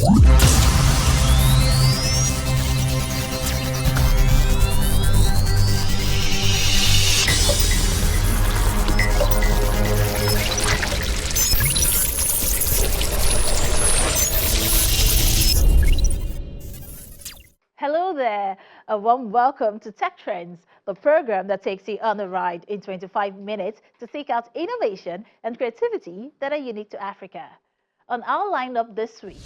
Hello there, a warm welcome to Tech Trends, the program that takes you on a ride in 25 minutes to seek out innovation and creativity that are unique to Africa. On our lineup this week,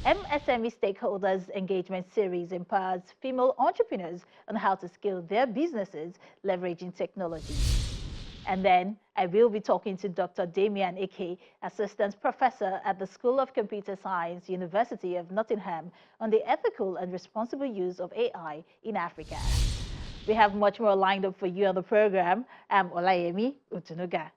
MSME Stakeholders Engagement Series empowers female entrepreneurs on how to scale their businesses leveraging technology. And then I will be talking to Dr. Damian Ike, Assistant Professor at the School of Computer Science, University of Nottingham, on the ethical and responsible use of AI in Africa. We have much more lined up for you on the program. I'm Olayemi Utunuga.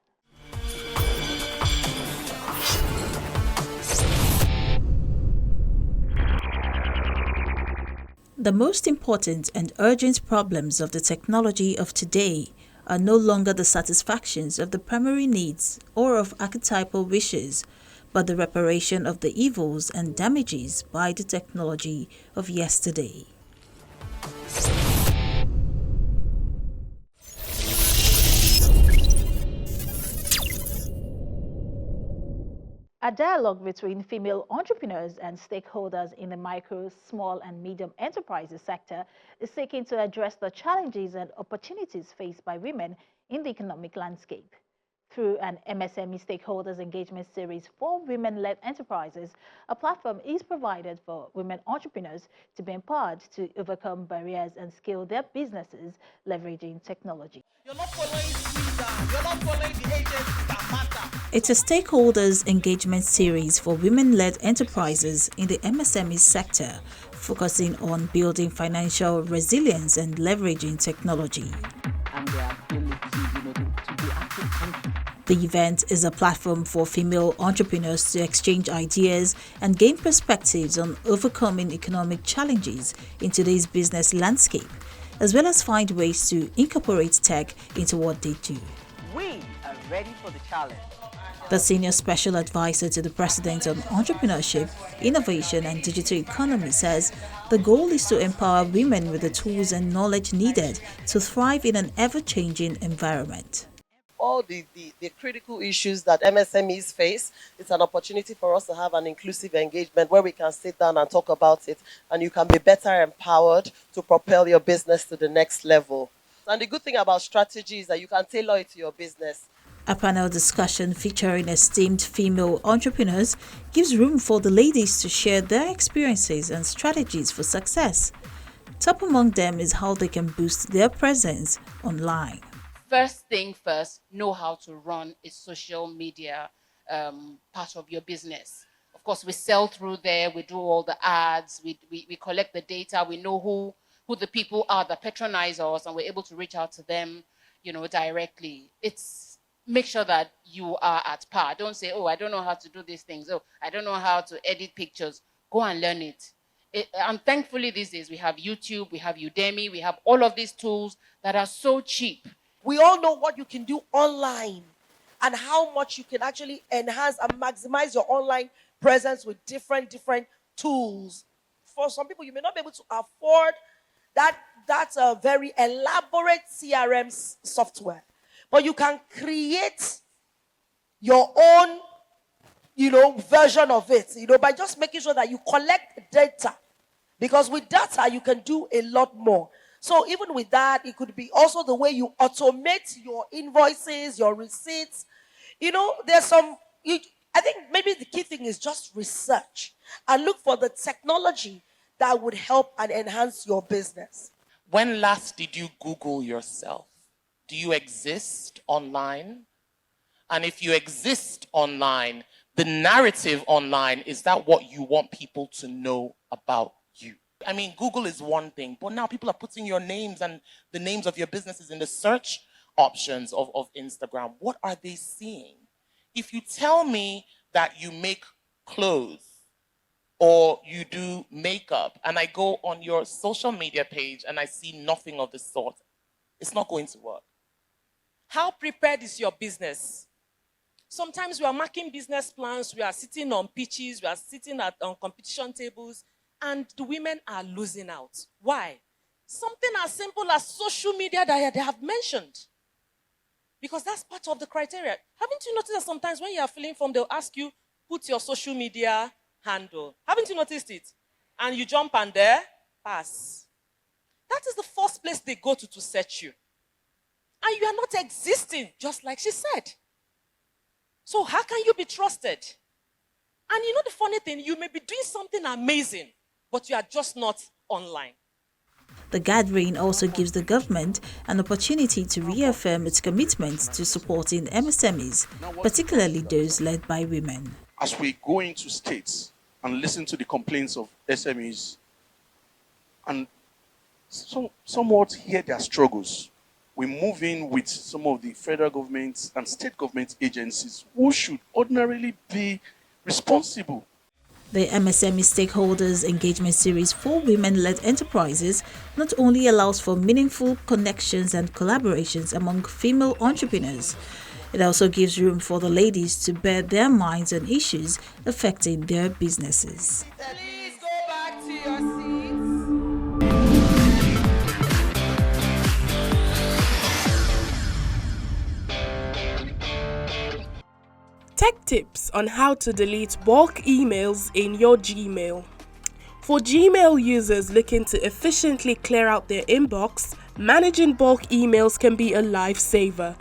The most important and urgent problems of the technology of today are no longer the satisfactions of the primary needs or of archetypal wishes, but the reparation of the evils and damages by the technology of yesterday. A dialogue between female entrepreneurs and stakeholders in the micro, small, and medium enterprises sector is seeking to address the challenges and opportunities faced by women in the economic landscape. Through an MSME Stakeholders Engagement Series for women-led enterprises, a platform is provided for women entrepreneurs to be empowered to overcome barriers and scale their businesses leveraging technology. You're not following Twitter. You're not following the agencies that matter. It's a stakeholders engagement series for women-led enterprises in the MSME sector, focusing on building financial resilience and leveraging technology. And their ability, to be active country. The event is a platform for female entrepreneurs to exchange ideas and gain perspectives on overcoming economic challenges in today's business landscape, as well as find ways to incorporate tech into what they do. We are ready for the challenge. The Senior Special Advisor to the President on Entrepreneurship, Innovation and Digital Economy says the goal is to empower women with the tools and knowledge needed to thrive in an ever-changing environment. All the critical issues that MSMEs face, it's an opportunity for us to have an inclusive engagement where we can sit down and talk about it, and you can be better empowered to propel your business to the next level. And the good thing about strategy is that you can tailor it to your business. A panel discussion featuring esteemed female entrepreneurs gives room for the ladies to share their experiences and strategies for success. Top among them is how they can boost their presence online. First thing first, know how to run a social media part of your business. Of course, we sell through there, we do all the ads, we collect the data, we know who the people are that patronize us, and we're able to reach out to them, directly. Make sure that you are at par. Don't say, oh, I don't know how to do these things. Oh, I don't know how to edit pictures. Go and learn it. And thankfully these days we have YouTube, we have Udemy, we have all of these tools that are so cheap. We all know what you can do online and how much you can actually enhance and maximize your online presence with different tools. For some people, you may not be able to afford that's a very elaborate CRM software. But you can create your own, version of it, by just making sure that you collect data. Because with data, you can do a lot more. So even with that, it could be also the way you automate your invoices, your receipts. I think maybe the key thing is just research and look for the technology that would help and enhance your business. When last did you Google yourself? Do you exist online? And if you exist online, the narrative online, is that what you want people to know about you? I mean, Google is one thing, but now people are putting your names and the names of your businesses in the search options of Instagram. What are they seeing? If you tell me that you make clothes or you do makeup and I go on your social media page and I see nothing of the sort, it's not going to work. How prepared is your business? Sometimes we are marking business plans, we are sitting on pitches, we are sitting on competition tables, and the women are losing out. Why? Something as simple as social media that they have mentioned. Because that's part of the criteria. Haven't you noticed that sometimes when you are filling form, they'll ask you, put your social media handle. Haven't you noticed it? And you jump and there, pass. That is the first place they go to search you. And you are not existing, just like she said. So how can you be trusted? And you know the funny thing, you may be doing something amazing, but you are just not online. The gathering also gives the government an opportunity to reaffirm its commitment to supporting MSMEs, particularly those led by women. As we go into states and listen to the complaints of SMEs and somewhat hear their struggles, we move in with some of the federal government and state government agencies who should ordinarily be responsible. The MSME Stakeholders Engagement Series for Women-Led Enterprises not only allows for meaningful connections and collaborations among female entrepreneurs, it also gives room for the ladies to bear their minds on issues affecting their businesses. Please go back to your seats. Tech tips on how to delete bulk emails in your Gmail. For Gmail users looking to efficiently clear out their inbox, managing bulk emails can be a lifesaver.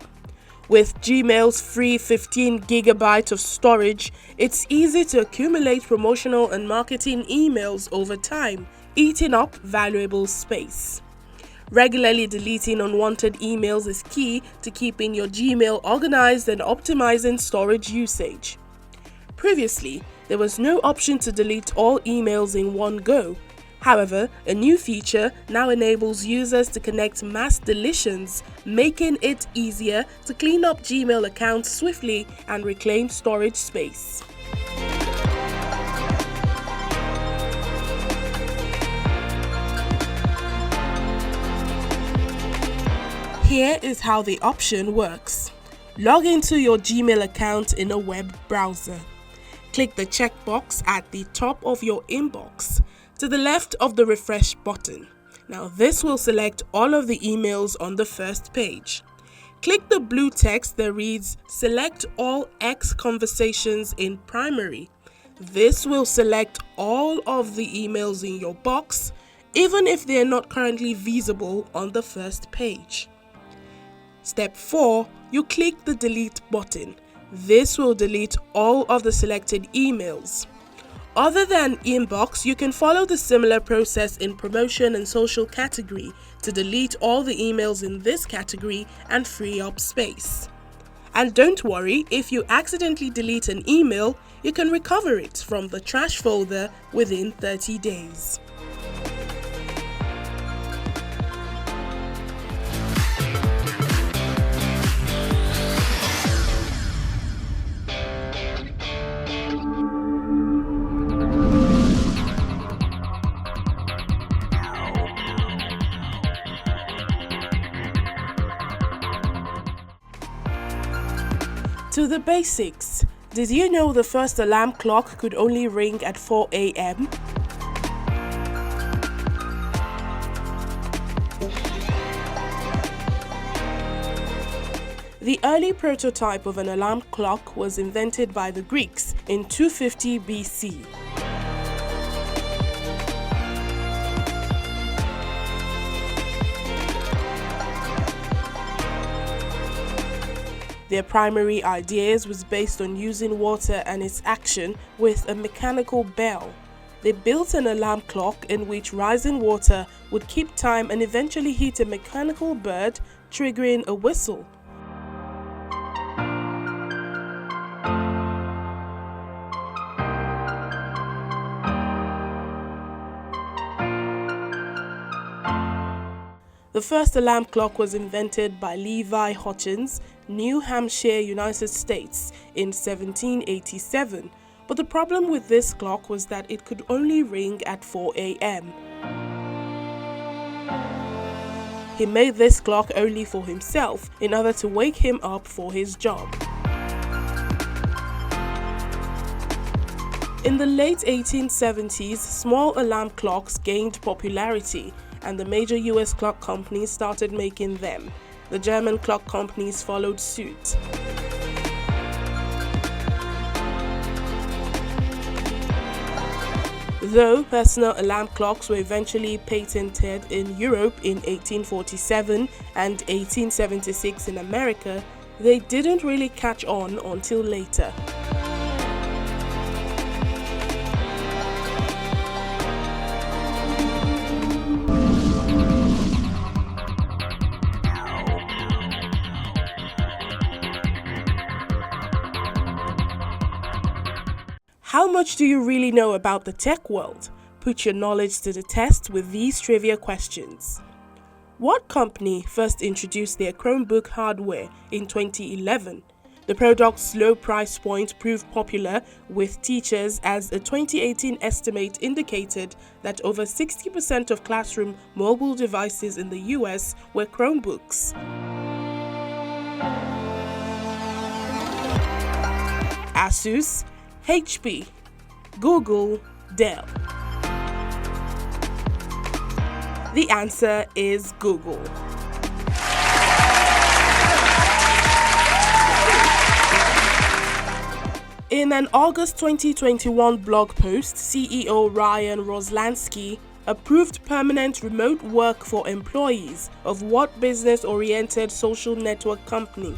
With Gmail's free 15 GB of storage, it's easy to accumulate promotional and marketing emails over time, eating up valuable space. Regularly deleting unwanted emails is key to keeping your Gmail organized and optimizing storage usage. Previously, there was no option to delete all emails in one go. However, a new feature now enables users to connect mass deletions, making it easier to clean up Gmail accounts swiftly and reclaim storage space. Here is how the option works. Log into your Gmail account in a web browser. Click the checkbox at the top of your inbox, to the left of the refresh button. Now this will select all of the emails on the first page. Click the blue text that reads Select all X conversations in primary. This will select all of the emails in your box, even if they are not currently visible on the first page. Step 4, you click the delete button. This will delete all of the selected emails. Other than inbox, you can follow the similar process in promotion and social category to delete all the emails in this category and free up space. And don't worry, if you accidentally delete an email, you can recover it from the trash folder within 30 days. To the basics. Did you know the first alarm clock could only ring at 4 a.m.? The early prototype of an alarm clock was invented by the Greeks in 250 BC. Their primary ideas was based on using water and its action with a mechanical bell. They built an alarm clock in which rising water would keep time and eventually hit a mechanical bird, triggering a whistle. The first alarm clock was invented by Levi Hutchins, New Hampshire, United States, in 1787, but the problem with this clock was that it could only ring at 4 a.m. He made this clock only for himself in order to wake him up for his job. In the late 1870s, small alarm clocks gained popularity and the major US clock companies started making them. The German clock companies followed suit. Though personal alarm clocks were eventually patented in Europe in 1847 and 1876 in America, they didn't really catch on until later. How much do you really know about the tech world? Put your knowledge to the test with these trivia questions. What company first introduced their Chromebook hardware in 2011? The product's low price point proved popular with teachers as a 2018 estimate indicated that over 60% of classroom mobile devices in the US were Chromebooks. Asus, HP, Google, Dell. The answer is Google. In an August 2021 blog post, CEO Ryan Roslansky approved permanent remote work for employees of what business-oriented social network company?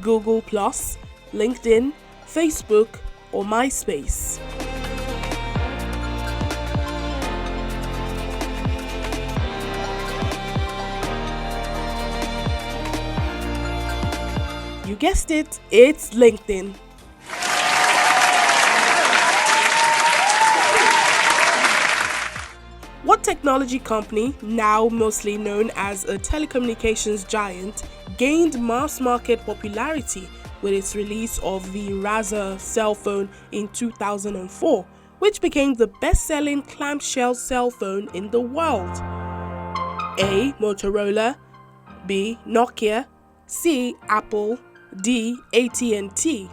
Google+, LinkedIn, Facebook, or MySpace? You guessed it, it's LinkedIn. What technology company, now mostly known as a telecommunications giant, gained mass market popularity with its release of the Razr cell phone in 2004, which became the best-selling clamshell cell phone in the world? A. Motorola, B. Nokia, C. Apple, D. AT&T.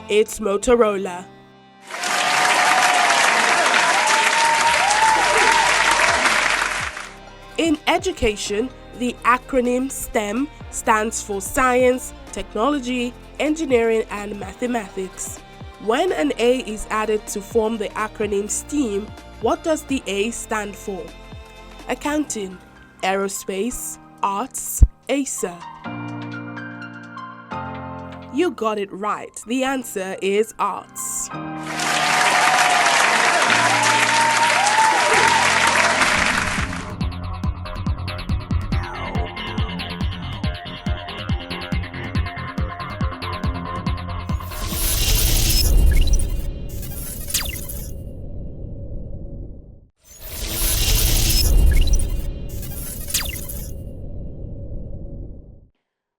It's Motorola. In education, the acronym STEM stands for Science, Technology, Engineering, and Mathematics. When an A is added to form the acronym STEAM, what does the A stand for? Accounting, Aerospace, Arts, ASA. You got it right. The answer is Arts.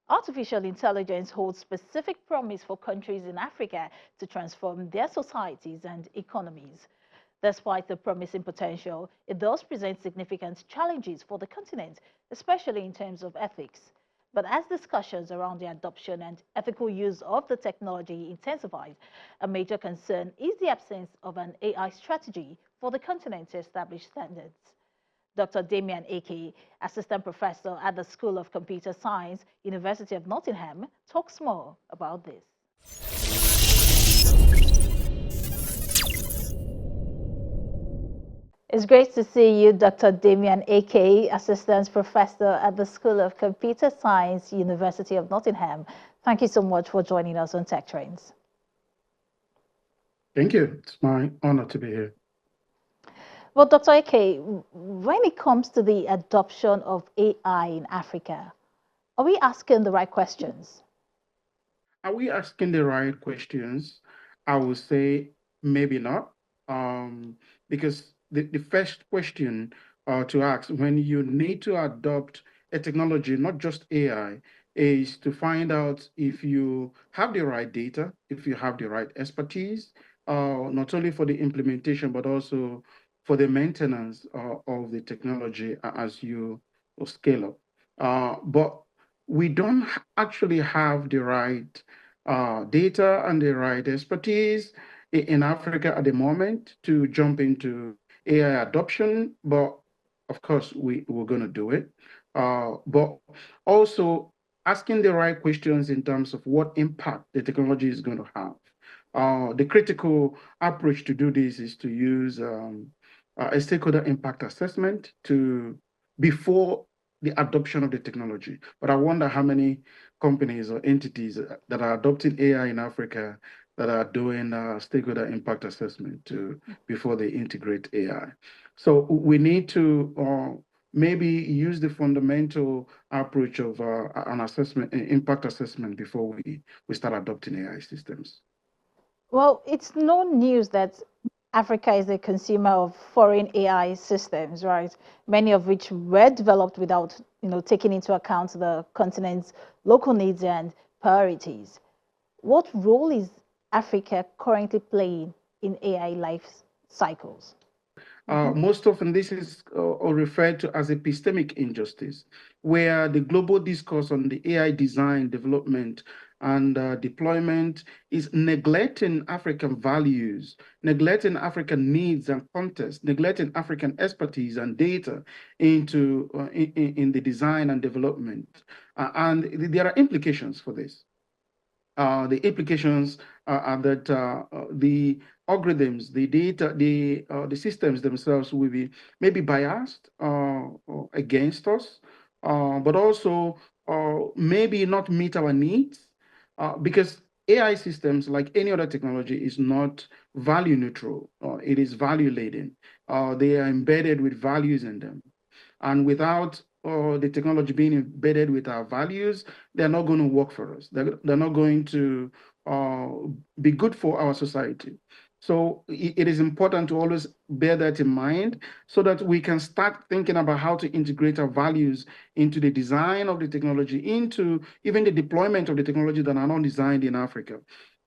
Artificial intelligence holds specific promise for countries in Africa to transform their societies and economies. Despite the promising potential, it does present significant challenges for the continent, especially in terms of ethics. But as discussions around the adoption and ethical use of the technology intensifies, a major concern is the absence of an AI strategy for the continent to establish standards. Dr. Damian Ake, Assistant Professor at the School of Computer Science, University of Nottingham, talks more about this. It's great to see you, Dr. Damian Ake, Assistant Professor at the School of Computer Science, University of Nottingham. Thank you so much for joining us on Tech Trains. Thank you. It's my honor to be here. Well, Dr. Ake, when it comes to the adoption of AI in Africa, are we asking the right questions? Are we asking the right questions? I would say maybe not, because the first question to ask when you need to adopt a technology, not just AI, is to find out if you have the right data, if you have the right expertise, not only for the implementation, but also for the maintenance of the technology as you scale up. But we don't actually have the right data and the right expertise in Africa at the moment to jump into AI adoption. But of course, we're going to do it. But also asking the right questions in terms of what impact the technology is going to have. The critical approach to do this is to use a stakeholder impact assessment to before the adoption of the technology. But I wonder how many companies or entities that are adopting AI in Africa that are doing stakeholder impact assessment to before they integrate AI. So we need to maybe use the fundamental approach of an assessment, impact assessment before we start adopting AI systems. Well, it's no news that Africa is a consumer of foreign AI systems, right? Many of which were developed without, taking into account the continent's local needs and priorities. What role is Africa currently playing in AI life cycles? Most often, this is referred to as epistemic injustice, where the global discourse on the AI design, development, and deployment is neglecting African values, neglecting African needs and context, neglecting African expertise and data in the design and development. And there are implications for this. The implications are that the algorithms, the data, the systems themselves will be maybe biased against us, but also maybe not meet our needs, because AI systems, like any other technology, is not value neutral. It is value laden. They are embedded with values in them. And without the technology being embedded with our values, they're not going to work for us. They're not going to uh, be good for our society. So it is important to always bear that in mind so that we can start thinking about how to integrate our values into the design of the technology, into even the deployment of the technology that are not designed in Africa.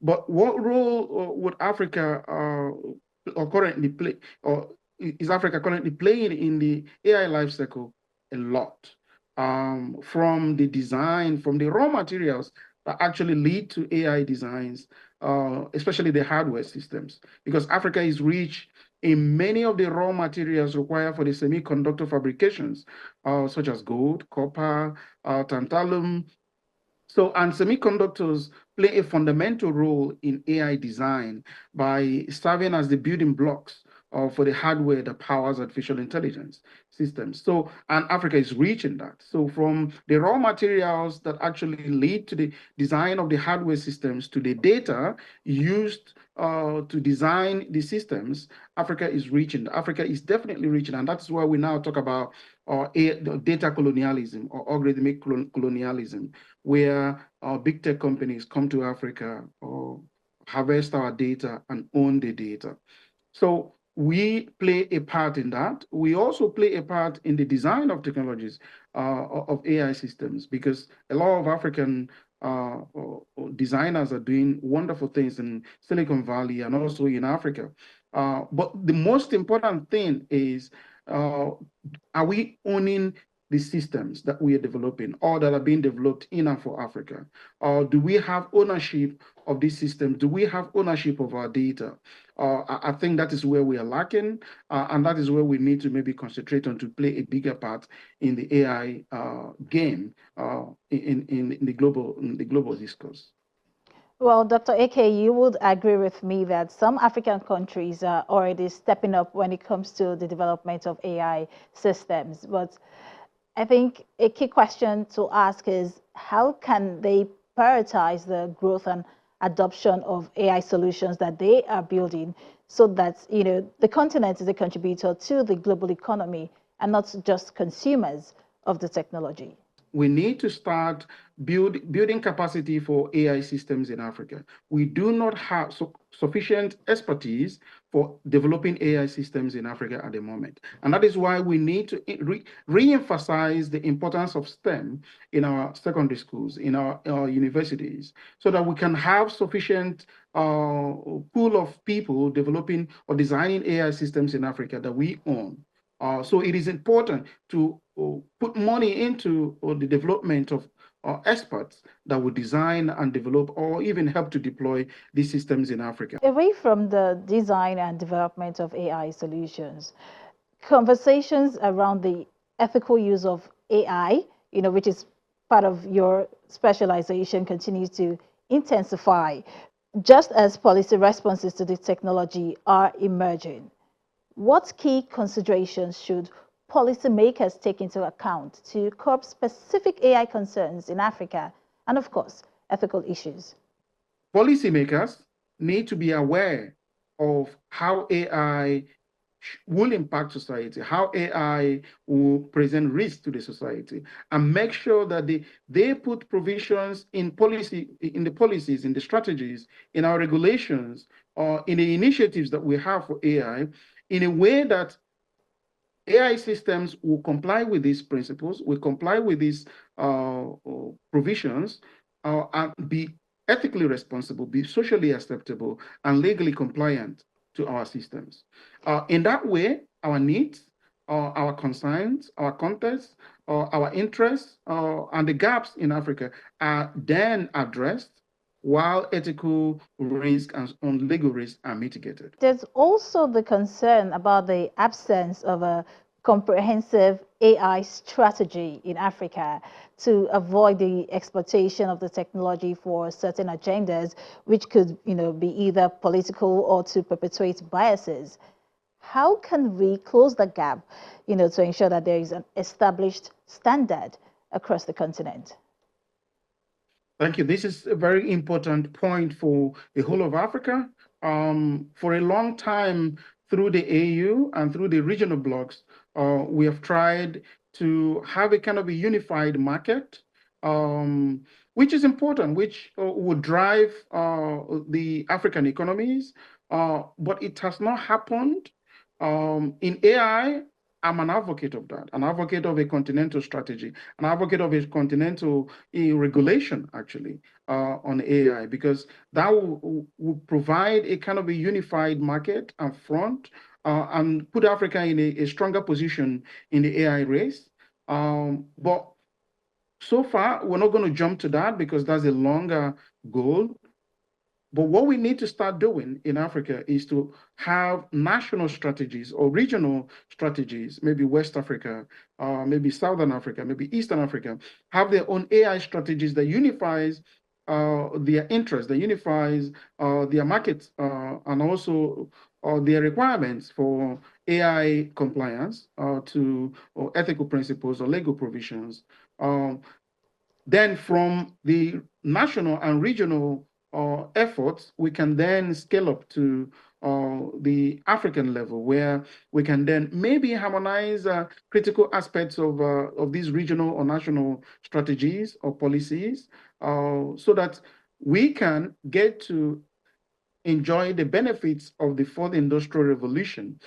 But what role would Africa or currently play, or is Africa currently playing in the AI life cycle? A lot. From the design, from the raw materials that actually lead to AI designs, especially the hardware systems, because Africa is rich in many of the raw materials required for the semiconductor fabrications, such as gold, copper, tantalum, and semiconductors play a fundamental role in AI design by serving as the building blocks for the hardware that powers artificial intelligence systems. And Africa is rich in that. So from the raw materials that actually lead to the design of the hardware systems to the data used to design the systems, Africa is reaching. Africa is definitely reaching, and that's why we now talk about data colonialism or algorithmic colonialism, where big tech companies come to Africa or harvest our data and own the data. So we play a part in that. We also play a part in the design of technologies of AI systems, because a lot of African designers are doing wonderful things in Silicon Valley and also in Africa. But the most important thing is, are we owning the systems that we are developing or that are being developed in and for Africa? Or do we have ownership of these systems? Do we have ownership of our data? I think that is where we are lacking, and that is where we need to maybe concentrate on to play a bigger part in the AI game in the global discourse. Well, Dr. AK, you would agree with me that some African countries are already stepping up when it comes to the development of AI systems. But I think a key question to ask is how can they prioritize the growth and adoption of AI solutions that they are building so that, the continent is a contributor to the global economy and not just consumers of the technology? We need to start building capacity for AI systems in Africa. We do not have sufficient expertise for developing AI systems in Africa at the moment. And that is why we need to re-emphasize the importance of STEM in our secondary schools, in our universities, so that we can have sufficient pool of people developing or designing AI systems in Africa that we own. So it is important to put money into the development of experts that will design and develop or even help to deploy these systems in Africa. Away from the design and development of AI solutions, conversations around the ethical use of AI, which is part of your specialization, continues to intensify, just as policy responses to the technology are emerging. What key considerations should policymakers take into account to curb specific AI concerns in Africa and, of course, ethical issues? Policymakers need to be aware of how AI will impact society, how AI will present risk to the society, and make sure that they put provisions in policy, in the policies, in the strategies, in our regulations, or in the initiatives that we have for AI, in a way that AI systems will comply with these principles, will comply with these provisions, and be ethically responsible, be socially acceptable, and legally compliant to our systems. In that way, our needs, our concerns, our contexts, our interests, and the gaps in Africa are then addressed while ethical risk and legal risk are mitigated. There's also the concern about the absence of a comprehensive AI strategy in Africa to avoid the exploitation of the technology for certain agendas, which could, be either political or to perpetuate biases. How can we close the gap, to ensure that there is an established standard across the continent? Thank you. This is a very important point for the whole of Africa. For a long time, through the AU and through the regional blocs, we have tried to have a kind of a unified market, which is important, which would drive the African economies, but it has not happened. In AI, I'm an advocate of that, an advocate of a continental strategy, an advocate of a continental regulation, actually, on AI, because that will provide a kind of a unified market and front and put Africa in a stronger position in the AI race. But so far, we're not going to jump to that because that's a longer goal. But what we need to start doing in Africa is to have national strategies or regional strategies, maybe West Africa, maybe Southern Africa, maybe Eastern Africa, have their own AI strategies that unifies their interests, that unifies their markets, and also their requirements for AI compliance to or ethical principles or legal provisions. Then from the national and regional efforts, we can then scale up to the African level, where we can then maybe harmonize critical aspects of these regional or national strategies or policies, so that we can get to enjoy the benefits of the fourth industrial revolution,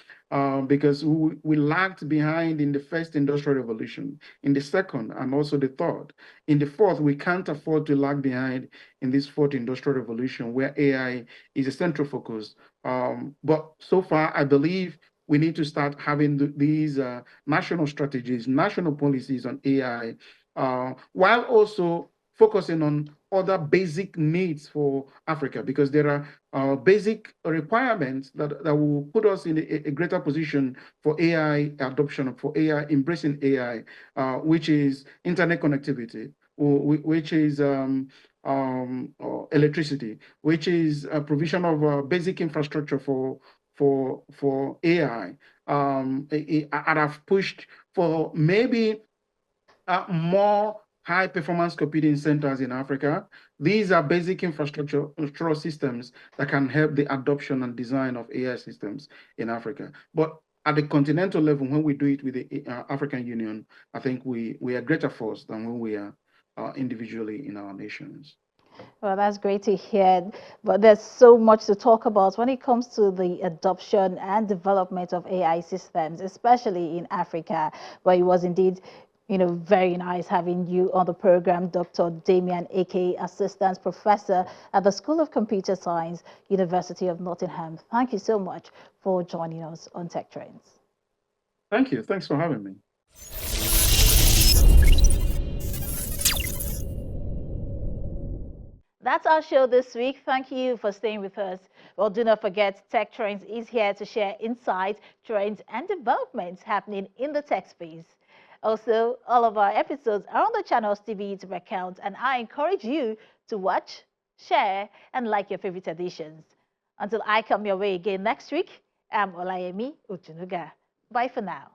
because we lagged behind in the first industrial revolution, in the second, and also the third. In the fourth, we can't afford to lag behind in this fourth industrial revolution where AI is a central focus. But so far, I believe we need to start having these national strategies, national policies on AI, while also focusing on other basic needs for Africa, because there are basic requirements that will put us in a greater position for AI adoption, for AI, embracing AI, which is internet connectivity, which is electricity, which is a provision of basic infrastructure for AI. And I've pushed for maybe more high performance computing centers in Africa. These are basic infrastructural systems that can help the adoption and design of AI systems in Africa. But at the continental level, when we do it with the African Union, I think we are greater force than when we are individually in our nations. Well, that's great to hear. But there's so much to talk about when it comes to the adoption and development of AI systems, especially in Africa, where it was indeed, very nice having you on the program, Dr. Damian Ake, Assistant Professor at the School of Computer Science, University of Nottingham. Thank you so much for joining us on Tech Trends. Thank you. Thanks for having me. That's our show this week. Thank you for staying with us. Well, do not forget, Tech Trends is here to share insights, trends, and developments happening in the tech space. Also, all of our episodes are on the channel's TV YouTube account, and I encourage you to watch, share, and like your favorite editions. Until I come your way again next week, I'm Olayemi Utunuga. Bye for now.